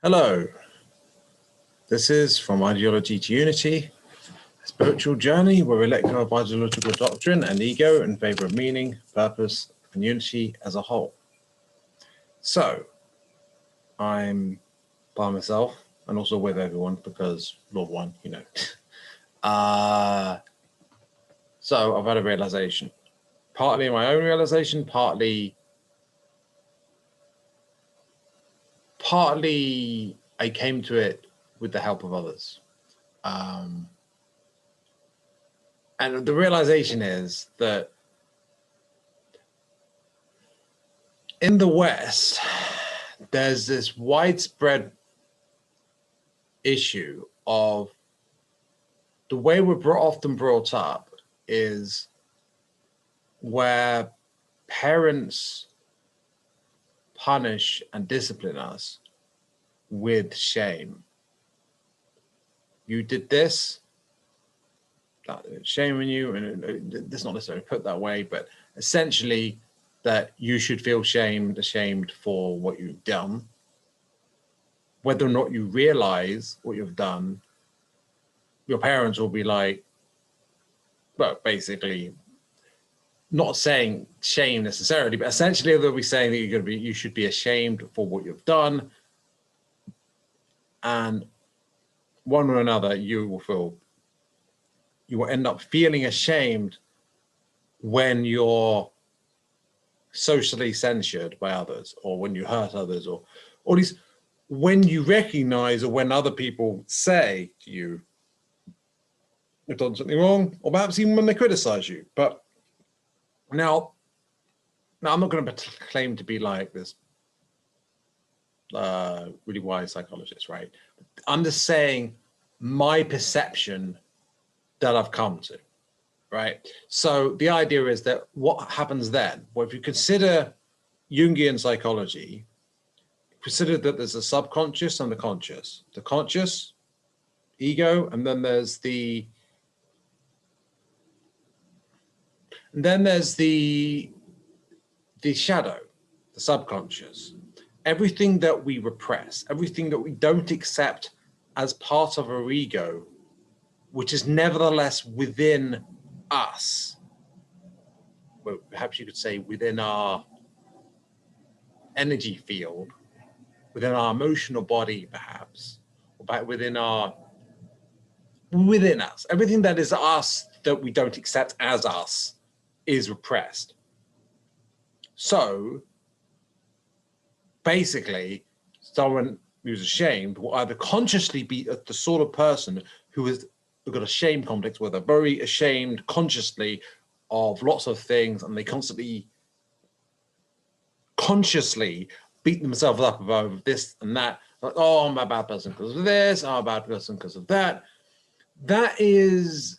Hello, this is From Ideology to Unity, a spiritual journey where we let go of ideological doctrine and ego in favor of meaning, purpose, and unity as a whole. So, I'm by myself and also with everyone because Lord One, you know. So I've had a realization, partly my own realization, partly I came to it with the help of others. And the realization is that in the West, there's this widespread issue of the way we're often brought up is where parents punish and discipline us with shame. You did this, shame on you, and it's not necessarily put that way, but essentially that you should feel ashamed for what you've done. Whether or not you realize what you've done, your parents will be like, well, basically, not saying shame necessarily, but essentially they'll be saying that you should be ashamed for what you've done, and one or another, you will end up feeling ashamed when you're socially censured by others, or when you hurt others, or at least when you recognize, or when other people say to you you've done something wrong, or perhaps even when they criticize you. But now I'm not going to claim to be like this really wise psychologist, right? I'm just saying my perception that I've come to, right? So the idea is that what happens then? Well, if you consider Jungian psychology, consider that there's a subconscious and the conscious. The conscious, ego, and then there's the shadow, the subconscious. Everything that we repress, everything that we don't accept as part of our ego, which is nevertheless within us. Well, perhaps you could say within our energy field, within our emotional body, perhaps, or within us. Everything that is us that we don't accept as us is repressed. So basically, someone who's ashamed will either consciously be the sort of person who has got a shame complex, where they're very ashamed consciously of lots of things, and they consciously beat themselves up about this and that. Like, oh, I'm a bad person because of this, I'm a bad person because of that. That is,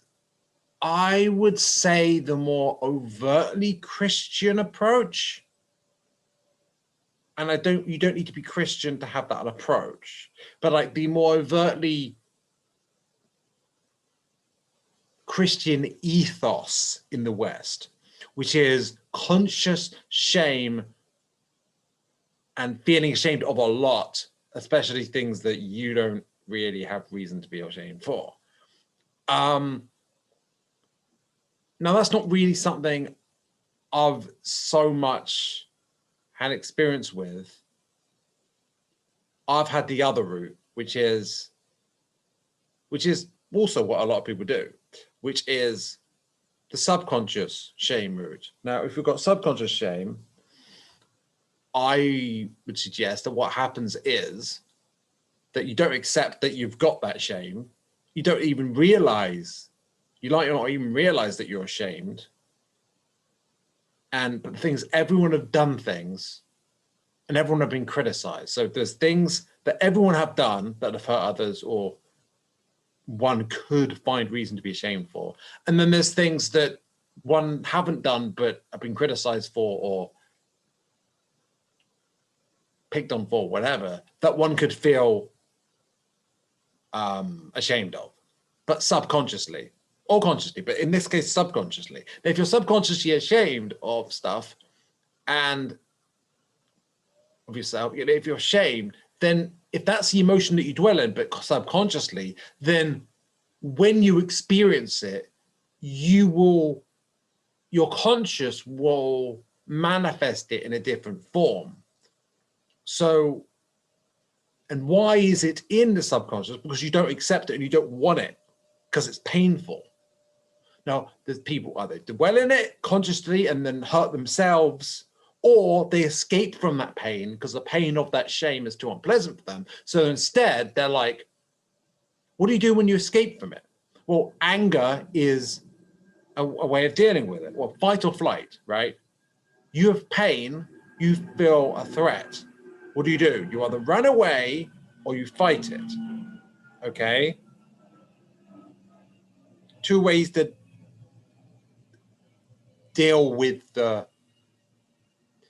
I would say, the more overtly Christian approach. And you don't need to be Christian to have that approach, but like the more overtly Christian ethos in the West, which is conscious shame and feeling ashamed of a lot, especially things that you don't really have reason to be ashamed for. Now, that's not really something I've so much had experience with. I've had the other route, which is also what a lot of people do, which is the subconscious shame route. Now, if we've got subconscious shame, I would suggest that what happens is that you don't accept that you've got that shame. You don't even realize, you might not even realize that you're ashamed. But the things, everyone have done things and everyone have been criticized. So there's things that everyone have done that have hurt others, or one could find reason to be ashamed for. And then there's things that one haven't done but have been criticized for, or picked on for, whatever, that one could feel ashamed of, but subconsciously or consciously, but in this case, subconsciously. If you're subconsciously ashamed of stuff and of yourself, if you're ashamed, then if that's the emotion that you dwell in, but subconsciously, then when you experience it, your conscious will manifest it in a different form. So, and why is it in the subconscious? Because you don't accept it and you don't want it because it's painful. Now, there's people either dwell in it consciously and then hurt themselves, or they escape from that pain because the pain of that shame is too unpleasant for them. So instead, they're like, what do you do when you escape from it? Well, anger is a way of dealing with it. Well, fight or flight, right? You have pain, you feel a threat. What do? You either run away or you fight it, okay? Two ways to deal with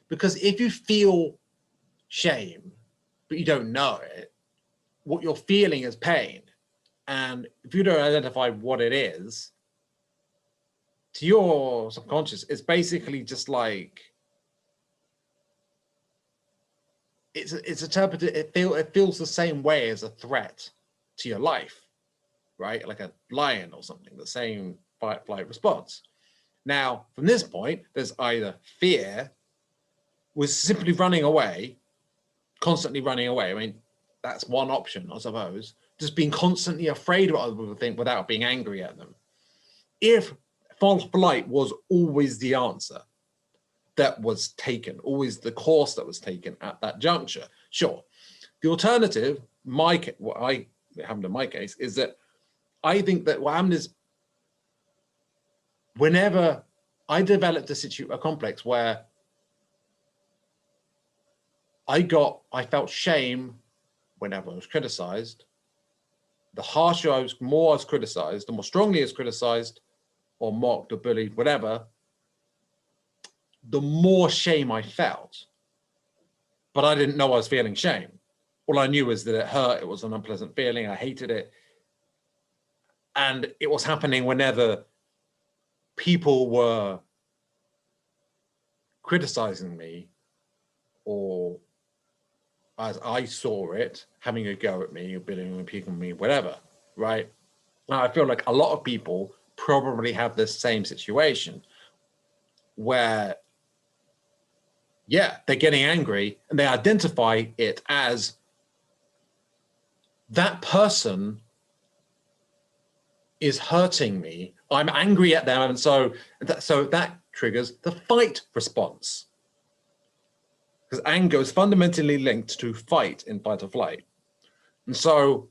because if you feel shame, but you don't know it, what you're feeling is pain. And if you don't identify what it is, to your subconscious, it's basically just like, it's interpreted, it feels the same way as a threat to your life, right? Like a lion or something, the same fight flight response. Now, from this point, there's either fear, was simply running away, constantly running away. I mean, that's one option, I suppose. Just being constantly afraid of what other people think without being angry at them. If false flight was always the answer that was taken, always the course that was taken at that juncture, sure. The alternative, what happened in my case, is that I think that what happened is whenever I developed a complex where I felt shame whenever I was criticized. The harsher more I was criticized, the more strongly I was criticized or mocked or bullied, whatever, the more shame I felt. But I didn't know I was feeling shame. All I knew was that it hurt. It was an unpleasant feeling. I hated it. And it was happening whenever people were criticizing me, or as I saw it, having a go at me, or belittling people, me, whatever, right? Now, I feel like a lot of people probably have this same situation where, yeah, they're getting angry and they identify it as that person is hurting me. I'm angry at them. And so that triggers the fight response. Because anger is fundamentally linked to fight in fight or flight. And so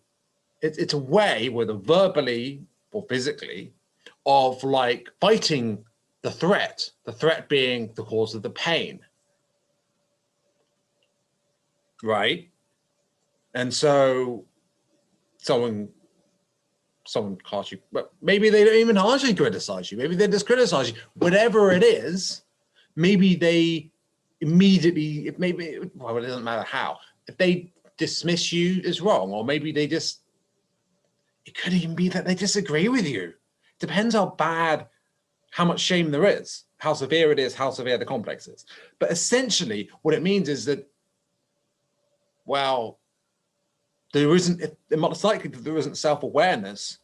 it's a way, whether verbally or physically, of like fighting the threat being the cause of the pain. Right? And so someone harshly, but maybe they don't even harshly criticize you. Maybe they just criticize you. Whatever it is, maybe they immediately, it doesn't matter how. If they dismiss you as wrong, or maybe they just, it could even be that they disagree with you. Depends how much shame there is, how severe it is, how severe the complex is. But essentially, what it means is that, well, it's most likely that there isn't self-awareness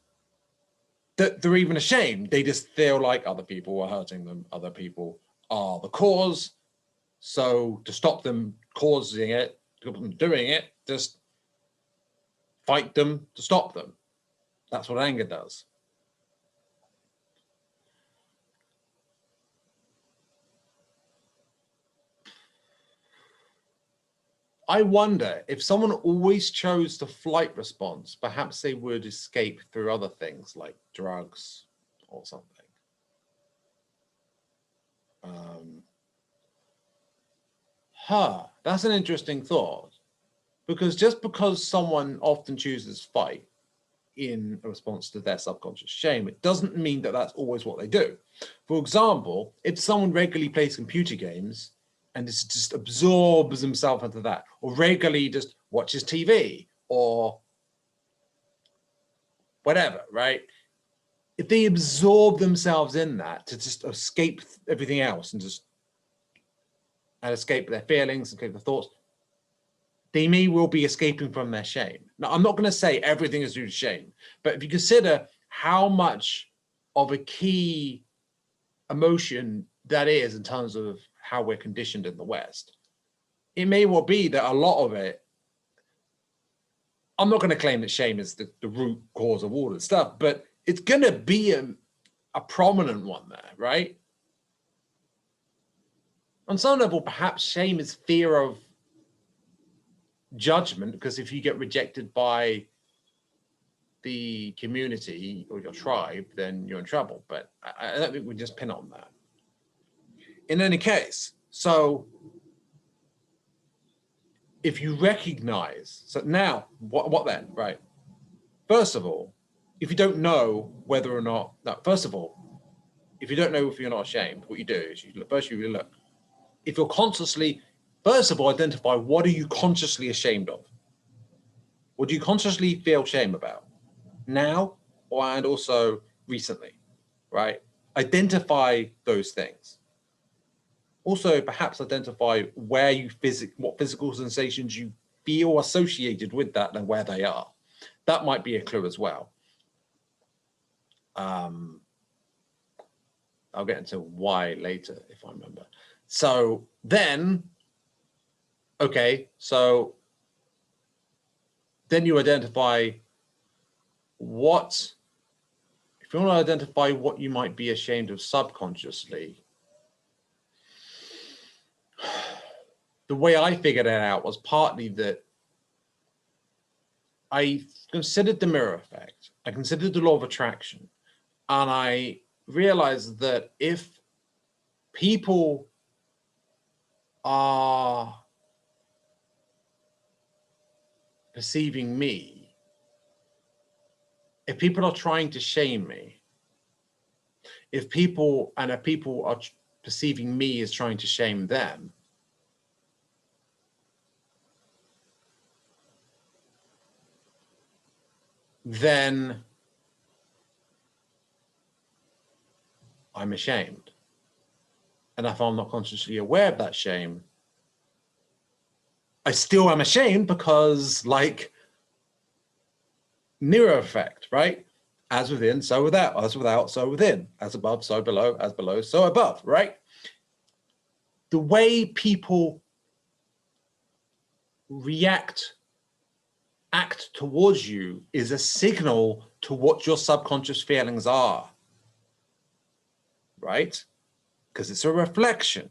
that they're even ashamed. They just feel like other people are hurting them, other people are the cause. So to stop them causing it, to stop them doing it, just fight them to stop them. That's what anger does. I wonder if someone always chose the flight response, perhaps they would escape through other things like drugs or something. That's an interesting thought, because just because someone often chooses fight in a response to their subconscious shame, it doesn't mean that that's always what they do. For example, if someone regularly plays computer games and just absorbs himself into that, or regularly just watches TV or whatever, right? If they absorb themselves in that to just escape everything else and escape their feelings, escape their thoughts, they may well be escaping from their shame. Now, I'm not going to say everything is due to shame, but if you consider how much of a key emotion that is in terms of how we're conditioned in the West, it may well be that a lot of it, I'm not going to claim that shame is the root cause of all this stuff, but it's going to be a prominent one there, right? On some level, perhaps shame is fear of judgment, because if you get rejected by the community or your tribe, then you're in trouble. But I don't think we just pin on that. In any case, so if you recognize, so now what then, right? First of all, if you don't know whether or not, no, first of all, if you don't know if you're not ashamed, what you do is you look, first you look. If you're consciously, first of all, identify what are you consciously ashamed of? What do you consciously feel shame about? Now, and also recently, right? Identify those things. Also, perhaps identify where you what physical sensations you feel associated with that and where they are. That might be a clue as well. I'll get into why later if I remember. So then, okay, so then you identify what, if you want to identify what you might be ashamed of subconsciously, the way I figured it out was partly that I considered the mirror effect, I considered the law of attraction, and I realized that if people are perceiving me, if people are trying to shame me, if people are perceiving me as trying to shame them, then I'm ashamed. And if I'm not consciously aware of that shame, I still am ashamed because, like, mirror effect, right? As within, so without, as without, so within, as above, so below, as below, so above, right? The way people act towards you is a signal to what your subconscious feelings are, right? Because it's a reflection.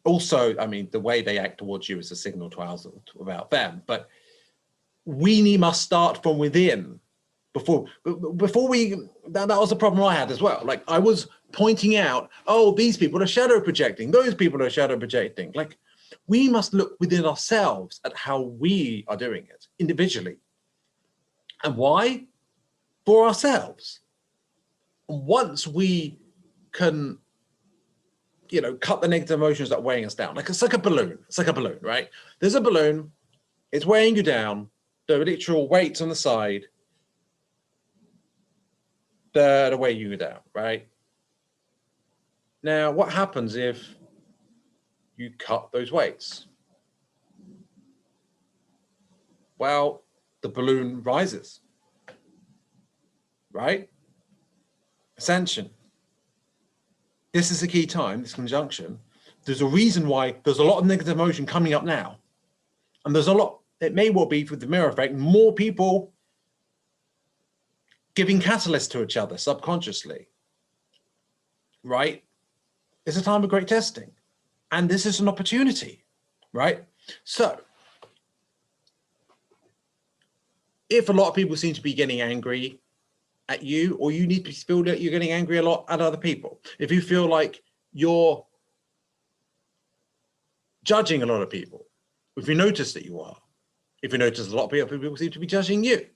Also, I mean, the way they act towards you is a signal to ours about them, but we must start from within. Before we, that was the problem I had as well. Like, I was pointing out, oh, these people are shadow projecting, those people are shadow projecting. Like, we must look within ourselves at how we are doing it individually. And why? For ourselves. And once we can, you know, cut the negative emotions that are weighing us down, like it's like a balloon. It's like a balloon, right? There's a balloon, it's weighing you down, the literal weights on the side, the way you go down, right? Now, what happens if you cut those weights? Well, the balloon rises, right? Ascension. This is a key time, this conjunction. There's a reason why there's a lot of negative emotion coming up now. And there's a lot, it may well be with the mirror effect, more people giving catalyst to each other subconsciously, right? It's a time of great testing. And this is an opportunity, right? So, if a lot of people seem to be getting angry at you, or you need to feel that you're getting angry a lot at other people, if you feel like you're judging a lot of people, if you notice that you are, if you notice a lot of people seem to be judging you,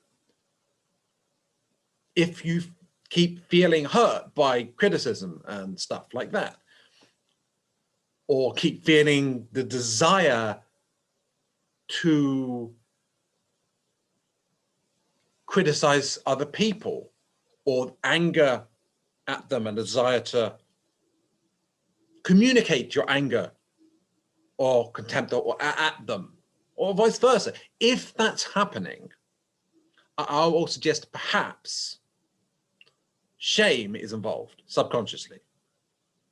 if you keep feeling hurt by criticism and stuff like that, or keep feeling the desire to criticize other people, or anger at them and desire to communicate your anger or contempt or at them, or vice versa. If that's happening, I will suggest perhaps shame is involved subconsciously.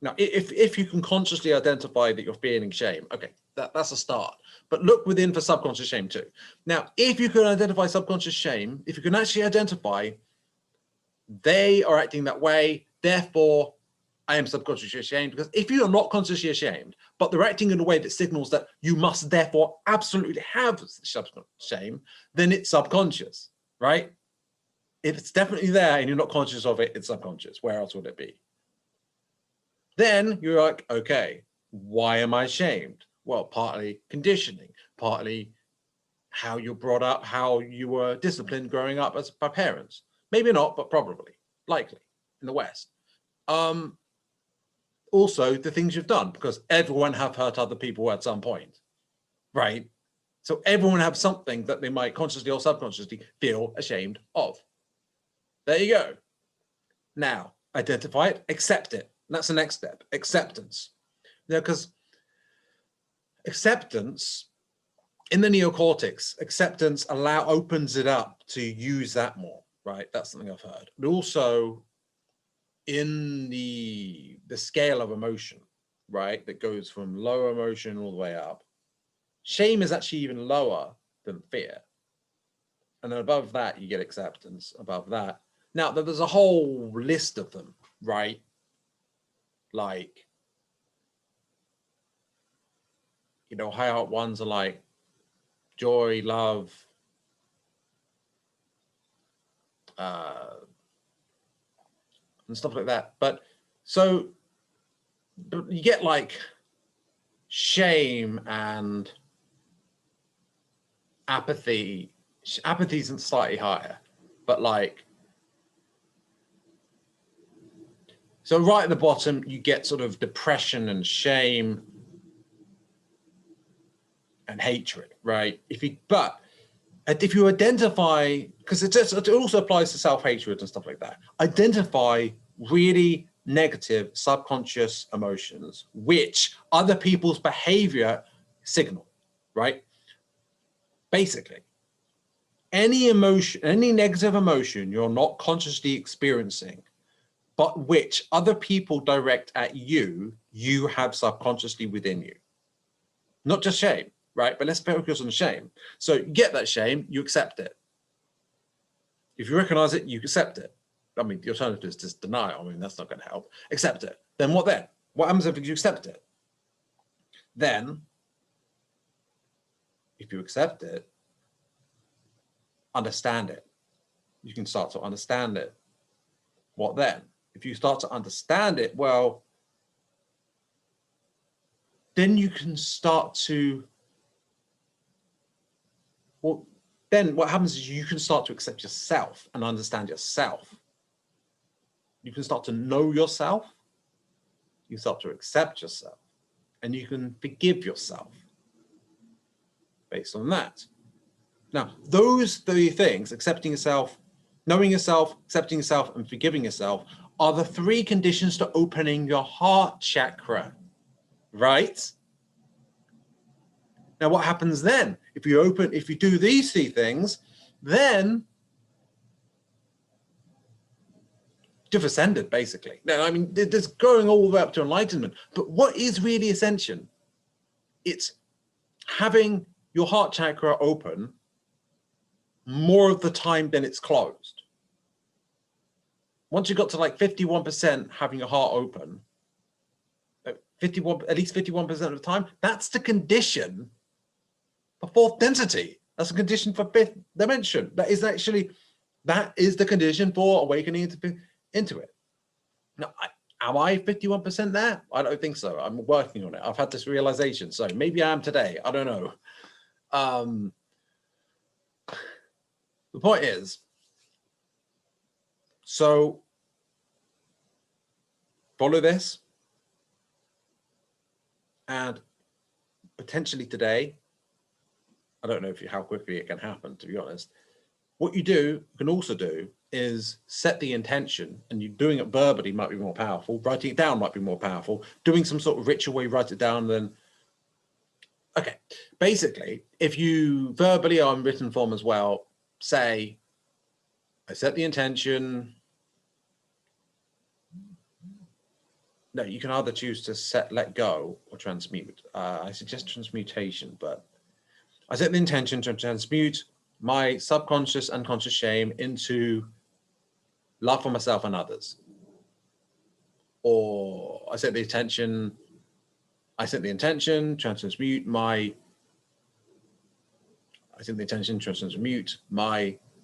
Now, if you can consciously identify that you're feeling shame, okay, that's a start. But look within for subconscious shame too. Now, if you can identify subconscious shame, if you can actually identify they are acting that way, therefore I am subconsciously ashamed, because if you are not consciously ashamed, but they're acting in a way that signals that you must therefore absolutely have shame, then it's subconscious, right? If it's definitely there and you're not conscious of it, it's subconscious. Where else would it be? Then you're like, okay, why am I ashamed? Well, partly conditioning, partly how you're brought up, how you were disciplined growing up as by parents. Maybe not, but probably, likely in the West. Also, the things you've done, because everyone have hurt other people at some point, right? So everyone have something that they might consciously or subconsciously feel ashamed of. There you go. Now, identify it, accept it. That's the next step, acceptance. Now, because acceptance in the neocortex, acceptance opens it up to use that more, right? That's something I've heard. But also in the scale of emotion, right? That goes from lower emotion all the way up. Shame is actually even lower than fear. And then above that, you get acceptance. Above that. Now, there's a whole list of them, right? Like, you know, high up ones are like joy, love, and stuff like that. But so you get like shame and apathy. Apathy isn't slightly higher, but like, so right at the bottom, you get sort of depression and shame and hatred, right? If you identify, because it also applies to self-hatred and stuff like that, identify really negative subconscious emotions, which other people's behavior signal, right? Basically, any emotion, any negative emotion you're not consciously experiencing, but which other people direct at you, you have subconsciously within you. Not just shame, right? But let's focus on shame. So you get that shame, you accept it. If you recognize it, you accept it. I mean, the alternative is just denial. I mean, that's not going to help. Accept it. Then what then? What happens if you accept it? Then, if you accept it, understand it. You can start to understand it. What then? If you start to understand it, well, then you can start to, well, then what happens is you can start to accept yourself and understand yourself. You can start to know yourself. You start to accept yourself, and you can forgive yourself based on that. Now, those three things, accepting yourself, knowing yourself, accepting yourself, and forgiving yourself, are the three conditions to opening your heart chakra, right? Now, what happens then? If you do these three things, then you've ascended, basically. Now, I mean, there's going all the way up to enlightenment, but what is really essential? It's having your heart chakra open more of the time than it's closed. Once you got to like 51% having your heart open, at least 51% of the time, that's the condition for fourth density. That's a condition for fifth dimension. That is the condition for awakening into it. Now, am I 51% there? I don't think so. I'm working on it. I've had this realization. So maybe I am today. I don't know. The point is, so follow this, and potentially today, I don't know how quickly it can happen, to be honest. What you can also do is set the intention, and you doing it verbally might be more powerful. Writing it down might be more powerful. Doing some sort of ritual where you write it down, then Okay, basically, if you verbally or in written form as well, say, I set the intention. No, you can either choose to let go or transmute. I suggest transmutation, but I set the intention to transmute my subconscious and conscious shame into love for myself and others. Or I set the intention to transmute my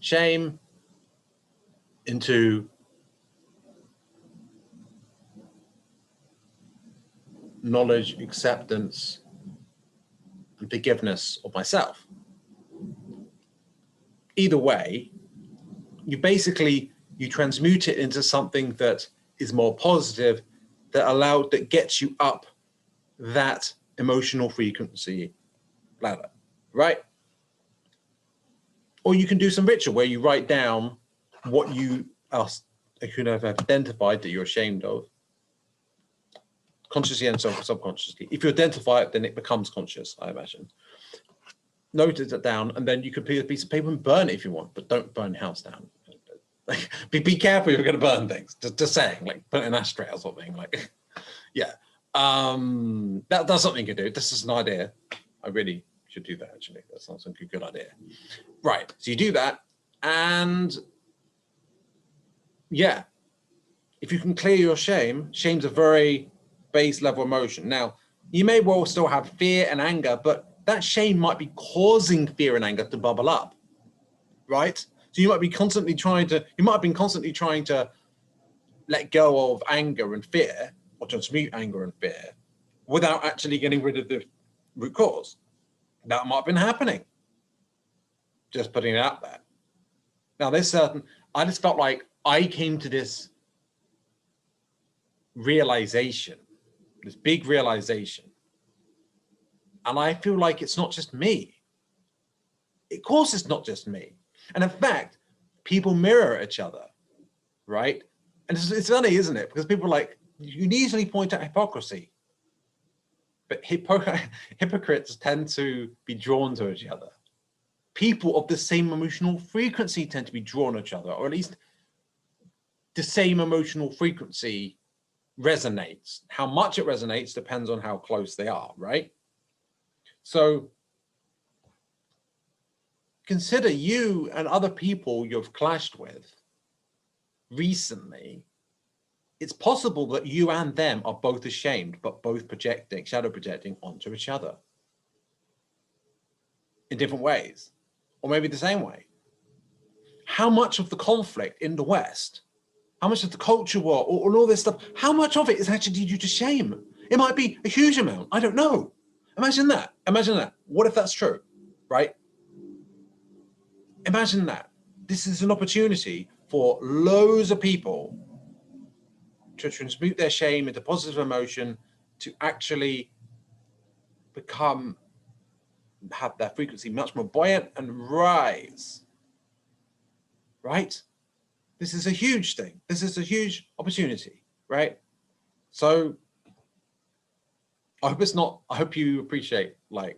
shame into knowledge, acceptance, and forgiveness of myself. Either way, you transmute it into something that is more positive, that gets you up that emotional frequency ladder, right? Or you can do some ritual where you write down what you have identified that you're ashamed of, consciously and subconsciously. If you identify it, then it becomes conscious, I imagine. Note it down, and then you could pick a piece of paper and burn it if you want, but don't burn your house down. Be careful if you're going to burn things. Just saying, like put it in an ashtray or something. Like, yeah, that's something you can do. This is an idea. I really should do that. Actually, that sounds like a good idea. Right. So you do that, and yeah, if you can clear your shame, shame's a very base level emotion. Now, you may well still have fear and anger, but that shame might be causing fear and anger to bubble up, right? So you might have been constantly trying to let go of anger and fear, or transmute anger and fear, without actually getting rid of the root cause. That might have been happening. Just putting it out there. Now, I just felt like I came to this realization, this big realization. And I feel like it's not just me. Of course, it's not just me. And in fact, people mirror each other, right? And it's funny, isn't it? Because people are like, you can easily point out hypocrisy, but hypocrites tend to be drawn to each other. People of the same emotional frequency tend to be drawn to each other, or at least the same emotional frequency resonates. How much it resonates depends on how close they are, right? So consider you and other people you've clashed with recently. It's possible that you and them are both ashamed, but both shadow projecting onto each other in different ways, or maybe the same way. How much of the conflict in the West, how much of the culture war, or all this stuff, how much of it is actually due to shame? It might be a huge amount. I don't know. Imagine that. Imagine that. What if that's true, right? Imagine that. This is an opportunity for loads of people to transmute their shame into positive emotion, to actually have their frequency much more buoyant and rise, right? This is a huge thing. This is a huge opportunity, right? So I hope you appreciate, I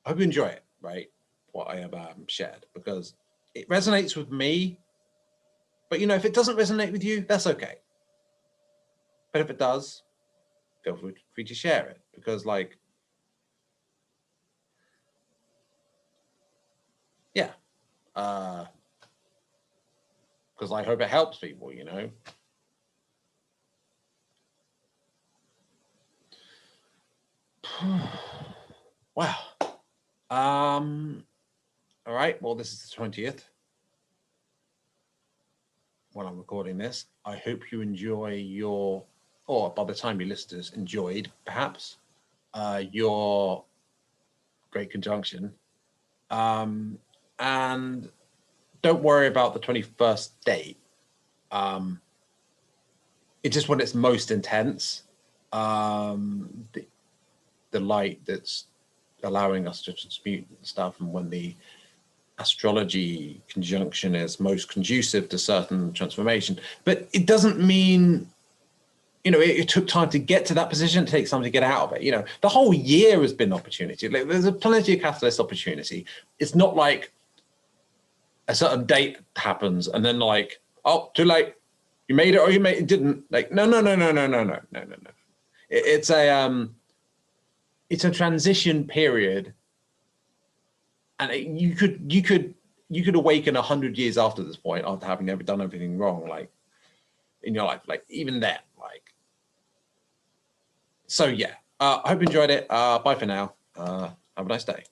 hope you enjoy it, right? What I have shared, because it resonates with me, but if it doesn't resonate with you, that's okay. But if it does, feel free to share it, because yeah, because I hope it helps people, Wow. All right, well, this is the 20th when I'm recording this. I hope you enjoy or by the time you listen to this, enjoyed perhaps your great conjunction. And don't worry about the 21st date. It's just when it's most intense. The light that's allowing us to transmute stuff, and when the astrology conjunction is most conducive to certain transformation. But it doesn't mean you know, it took time to get to that position. It takes time to get out of it. You know, the whole year has been opportunity. Like, there's a plenty of catalyst opportunity. It's not like a certain date happens and then like, oh, too late. You made it or you didn't. Like, no. It's a transition period, and you could awaken 100 years after this point, after having never done everything wrong, like in your life, like even then, like. So yeah, I hope you enjoyed it. Bye for now. Have a nice day.